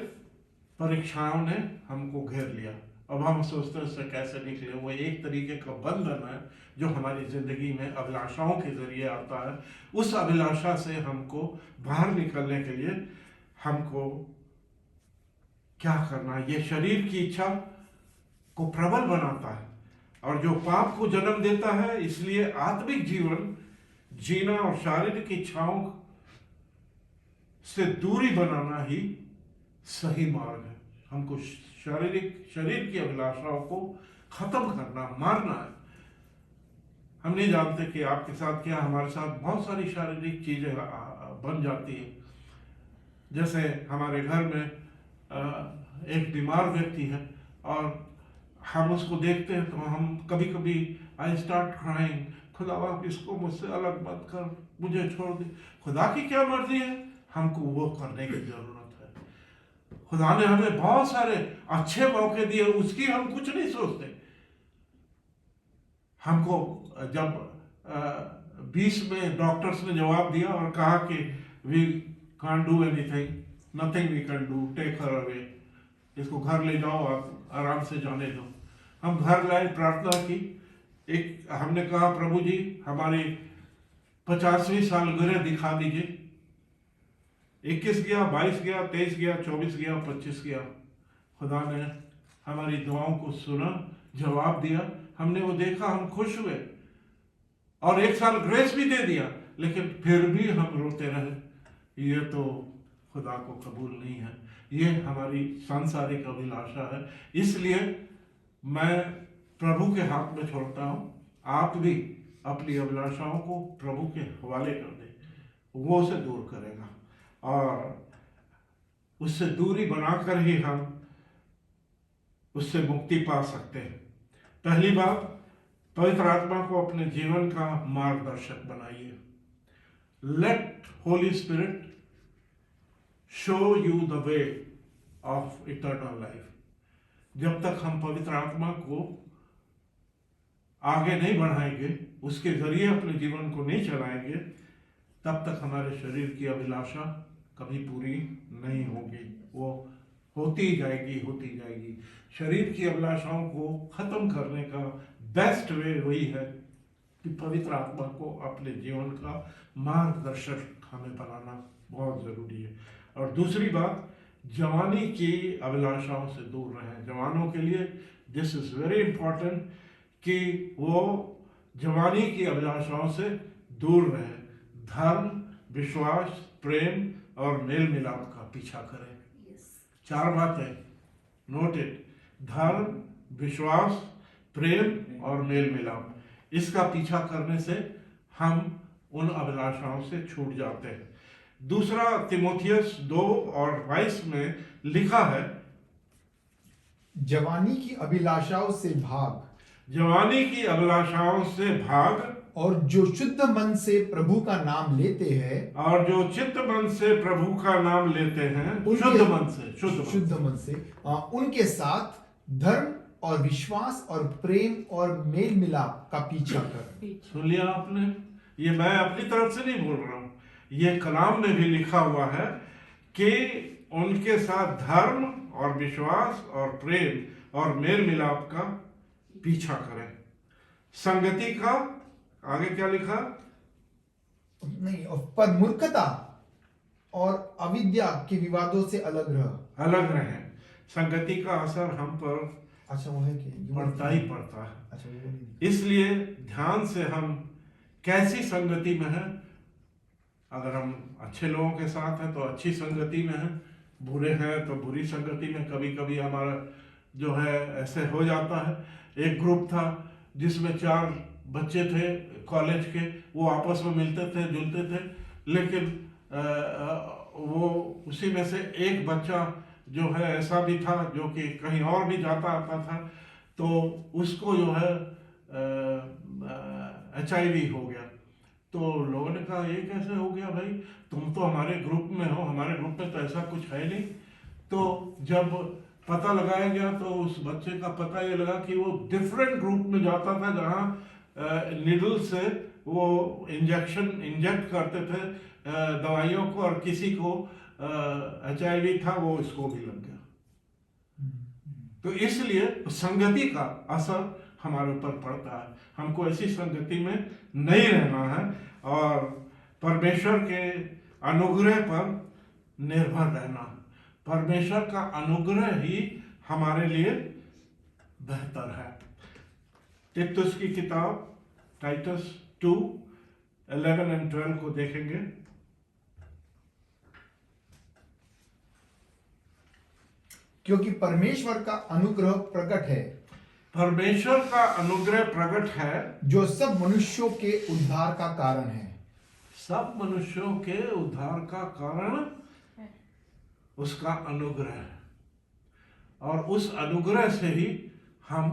परीक्षाओं ने हमको घेर लिया। अब हम सोचते हैं उससे कैसे निकले। वो एक तरीके का बंधन है जो हमारी जिंदगी में अभिलाषाओं के जरिए आता है। उस अभिलाषा से हमको बाहर निकलने के लिए हमको क्या करना है? ये शरीर की इच्छा को प्रबल बनाता है, और जो पाप को जन्म देता है। इसलिए आत्मिक जीवन जीना और शारीरिक इच्छाओं से दूरी बनाना ही सही मार्ग है। हमको शरीर की अभिलाषाओं को खत्म करना, मारना है। हम नहीं जानते कि आपके साथ क्या, हमारे साथ बहुत सारी शारीरिक चीजें बन जाती है। जैसे हमारे घर में एक बीमार व्यक्ति है, और हम उसको देखते हैं तो हम कभी कभी आई स्टार्ट क्राइंग, खुदा आप इसको मुझसे अलग मत कर, मुझे छोड़ दे। खुदा की क्या मर्जी है, हमको वो करने की जरूरत है। खुदा ने हमें बहुत सारे अच्छे मौके दिए, उसकी हम कुछ नहीं सोचते। हमको जब 20 में डॉक्टर्स ने जवाब दिया और कहा कि we can't do anything, nothing we can do, take her away, इसको घर ले जाओ, आप आराम से जाने दो। हम घर लाए, प्रार्थना की, एक हमने कहा प्रभु जी हमारी 50वीं सालगिरह दिखा दीजिए। 21 गया, 22 गया, 23 गया, 24 गया, 25 गया। खुदा ने हमारी दुआओं को सुना, जवाब दिया। हमने वो देखा, हम खुश हुए, और 1 साल ग्रेस भी दे दिया, लेकिन फिर भी हम रोते रहे। ये तो खुदा को कबूल नहीं है, ये हमारी सांसारिक अभिलाषा है। इसलिए मैं प्रभु के हाथ में छोड़ता हूं, आप भी अपनी अभिलाषाओं को प्रभु के हवाले कर दें, वो उसे दूर करेगा, और उससे दूरी बनाकर ही हम उससे मुक्ति पा सकते हैं। पहली बात, पवित्र आत्मा को अपने जीवन का मार्गदर्शक बनाइए। Let Holy Spirit show you the way of eternal life. जब तक हम पवित्र आत्मा को आगे नहीं बढ़ाएंगे, उसके जरिए अपने जीवन को नहीं चलाएंगे, तब तक हमारे शरीर की अभिलाषा कभी पूरी नहीं होगी। वो होती जाएगी। शरीर की अभिलाषाओं को खत्म करने का बेस्ट वे वही है कि पवित्र आत्मा को अपने जीवन का मार्गदर्शक हमें बनाना बहुत जरूरी है। और दूसरी बात, जवानी की अभिलाषाओं से दूर रहें। जवानों के लिए दिस इज वेरी इंपॉर्टेंट कि वो जवानी की अभिलाषाओं से दूर रहें। धर्म, विश्वास, प्रेम और मेल मिलाप का पीछा करें। चार बातें नोट इट: धर्म, विश्वास, प्रेम और मेल मिलाप। इसका पीछा करने से हम उन अभिलाषाओं से छूट जाते हैं। दूसरा तिमोथियस 2:22 में लिखा है, जवानी की अभिलाषाओं से भाग, जवानी की अभिलाषाओं से भाग, और जो शुद्ध मन से प्रभु का नाम लेते हैं, और जो चित्त मन से प्रभु का नाम लेते हैं, उनके- शुद्ध मन से, शुद्ध मन से उनके साथ धर्म और विश्वास और प्रेम और मेल मिलाप का पीछा कर। सुन लिया आपने? ये मैं अपनी तरफ से नहीं बोल रहा हूं, ये कलाम में भी लिखा हुआ है कि उनके साथ धर्म और विश्वास और प्रेम और मेल मिलाप का पीछा करें। संगति का आगे क्या लिखा? नहीं, पर मूर्खता और अविद्या के विवादों से अलग रह। अलग रहें। संगति का असर हम पर अच्छा, वो है कि पड़ता ही पड़ता है। अच्छा, वो नहीं। इसलिए ध्यान से हम कैसी संगति में हैं। अगर हम अच्छे लोगों के साथ हैं तो अच्छी संगति में हैं, बुरे हैं तो बुरी संगति में। कभी कभी हमारा जो है ऐसे हो जाता है। एक ग्रुप था जिसमें 4 बच्चे थे कॉलेज के, वो आपस में मिलते थे, जुलते थे, लेकिन वो उसी में से एक बच्चा जो है ऐसा भी था जो कि कहीं और भी जाता आता था, तो उसको जो है HIV हो गया। तो लोगों ने कहा, ये कैसे हो गया भाई, तुम तो हमारे ग्रुप में हो, हमारे ग्रुप में तो ऐसा कुछ है नहीं। तो जब पता लगाया गया तो उस बच्चे का पता ये लगा कि वो डिफरेंट ग्रुप में जाता था जहाँ निडल से वो इंजेक्ट करते थे दवाइयों को, और किसी को HIV था, वो इसको भी लग गया। तो इसलिए संगति का असर हमारे ऊपर पड़ता है। हमको ऐसी संगति में नहीं रहना है और परमेश्वर के अनुग्रह पर निर्भर रहना। परमेश्वर का अनुग्रह ही हमारे लिए बेहतर है। तीतुस की किताब टाइटस 2:11 और 12 को देखेंगे। क्योंकि परमेश्वर का अनुग्रह प्रकट है, परमेश्वर का अनुग्रह प्रकट है, जो सब मनुष्यों के उद्धार का कारण है। सब मनुष्यों के उद्धार का कारण उसका अनुग्रह है। और उस अनुग्रह से ही हम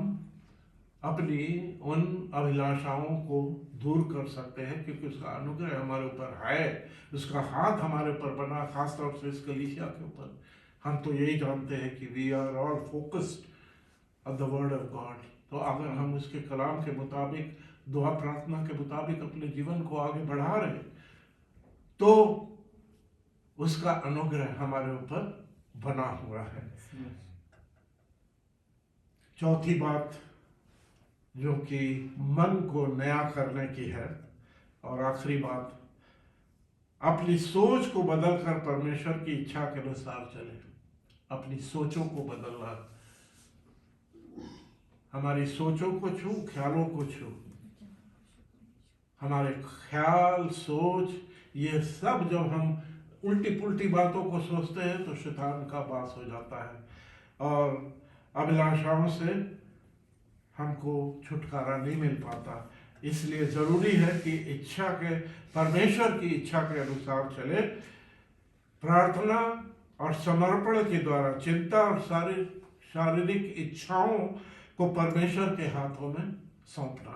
अपनी उन अभिलाषाओं को दूर कर सकते हैं, क्योंकि उसका अनुग्रह हमारे ऊपर है, उसका हाथ हमारे ऊपर बना, खासतौर से इस कलीसिया के ऊपर। हम तो यही जानते हैं कि we are all focused on the word of God. तो अगर हम उसके कलाम के मुताबिक, दुआ प्रार्थना के मुताबिक अपने जीवन को आगे बढ़ा रहे, तो उसका अनुग्रह हमारे ऊपर बना हुआ है। चौथी बात जो कि मन को नया करने की है, और आखिरी बात, अपनी सोच को बदलकर परमेश्वर की इच्छा के अनुसार चले। अपनी सोचों को बदलना, हमारी सोचों को छू, ख्यालों को छू। हमारे ख्याल, सोच, ये सब जब हम उल्टी पुल्टी बातों को सोचते हैं तो शैतान का वास हो जाता है और अभिलाषाओं से हमको छुटकारा नहीं मिल पाता। इसलिए जरूरी है कि इच्छा के, परमेश्वर की इच्छा के अनुसार चले। प्रार्थना और समर्पण के द्वारा चिंता और शारीरिक इच्छाओं को परमेश्वर के हाथों में सौंपना,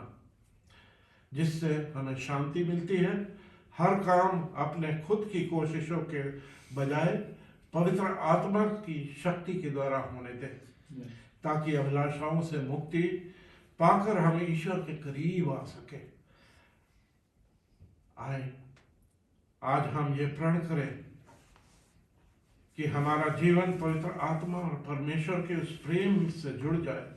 जिससे हमें शांति मिलती है। हर काम अपने खुद की कोशिशों के बजाय पवित्र आत्मा की शक्ति के द्वारा होने दें, ताकि अभिलाषाओं से मुक्ति पाकर हम ईश्वर के करीब आ सके। आए आज हम ये प्रण करें कि हमारा जीवन पवित्र आत्मा और परमेश्वर के उस प्रेम से जुड़ जाए।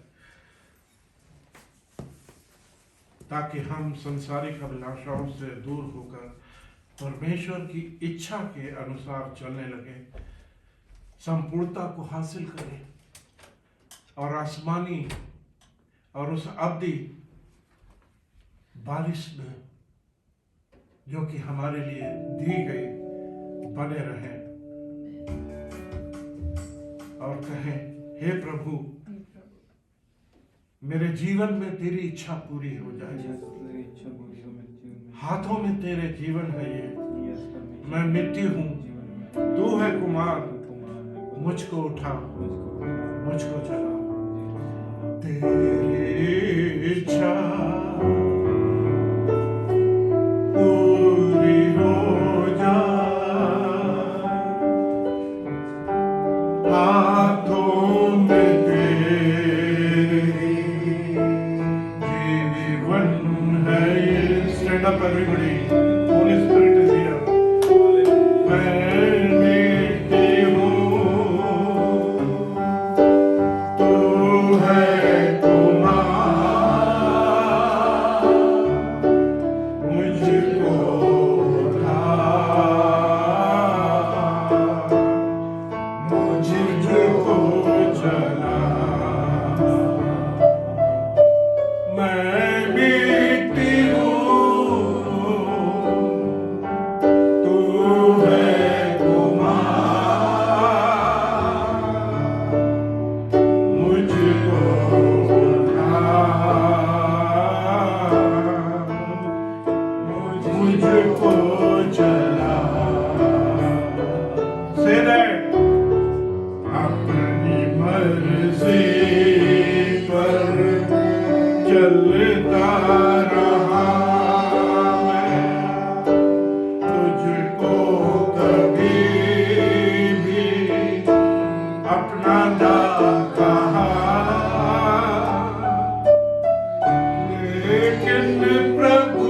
ताकि हम संसारिक अभिलाषाओं से दूर होकर परमेश्वर की इच्छा के अनुसार चलने लगे, संपूर्णता को हासिल करें और आसमानी और उस अवधि बारिश में जो कि हमारे लिए दी गई बने रहें और कहें, हे प्रभु, मेरे जीवन में तेरी इच्छा पूरी हो जाए। हाथों में तेरे जीवन है ये, मैं मिट्टी हूँ, तू है कुमार, मुझको उठा, मुझको चला। तेरी इच्छा पूरी हो जाए, हाथों में तेरे जीवन है ये। Stand up everybody, Holy Spirit is here. मैं मिट्टी हूँ, तू है कुमार, मुझको उठा, मुझको चला। मैं मिट्टी हूँ, तू है कुमार, मुझको उठा, मुझको चला। Say that. अपनी मर्जी पर चलता रहा मैं, तुझको कभी भी अपना ना कहा, लेकिन प्रभु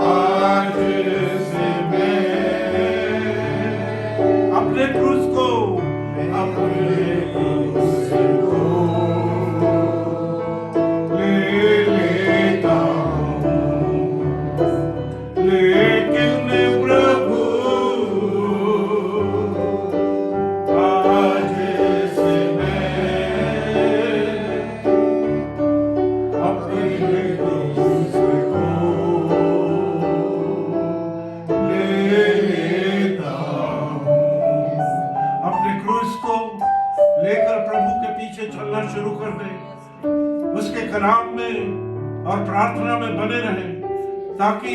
आज से मैं अपने क्रूस को, अपने क्रूस को ले लेता हूँ, लेकिन प्रभु आज से मैं अपने क्रूस को ले लेता हूँ। अपने क्रूस को लेकर प्रभु के पीछे चलना शुरू कर दे, उसके कलाम में और प्रार्थना में बने रहें, ताकि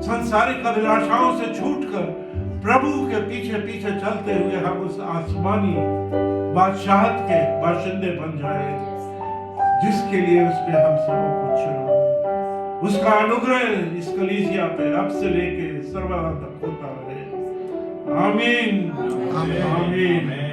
संसारिक अभिलाषाओं से छूटकर प्रभु के पीछे पीछे चलते हुए हम उस आसमानी बादशाहत के बाशिंदे बन जाए, जिसके लिए उसने हम सबों को चुना। उसका अनुग्रह इस कलीसिया पे अब से लेके सर्वदा तक होता रहे। आमीन, आमीन।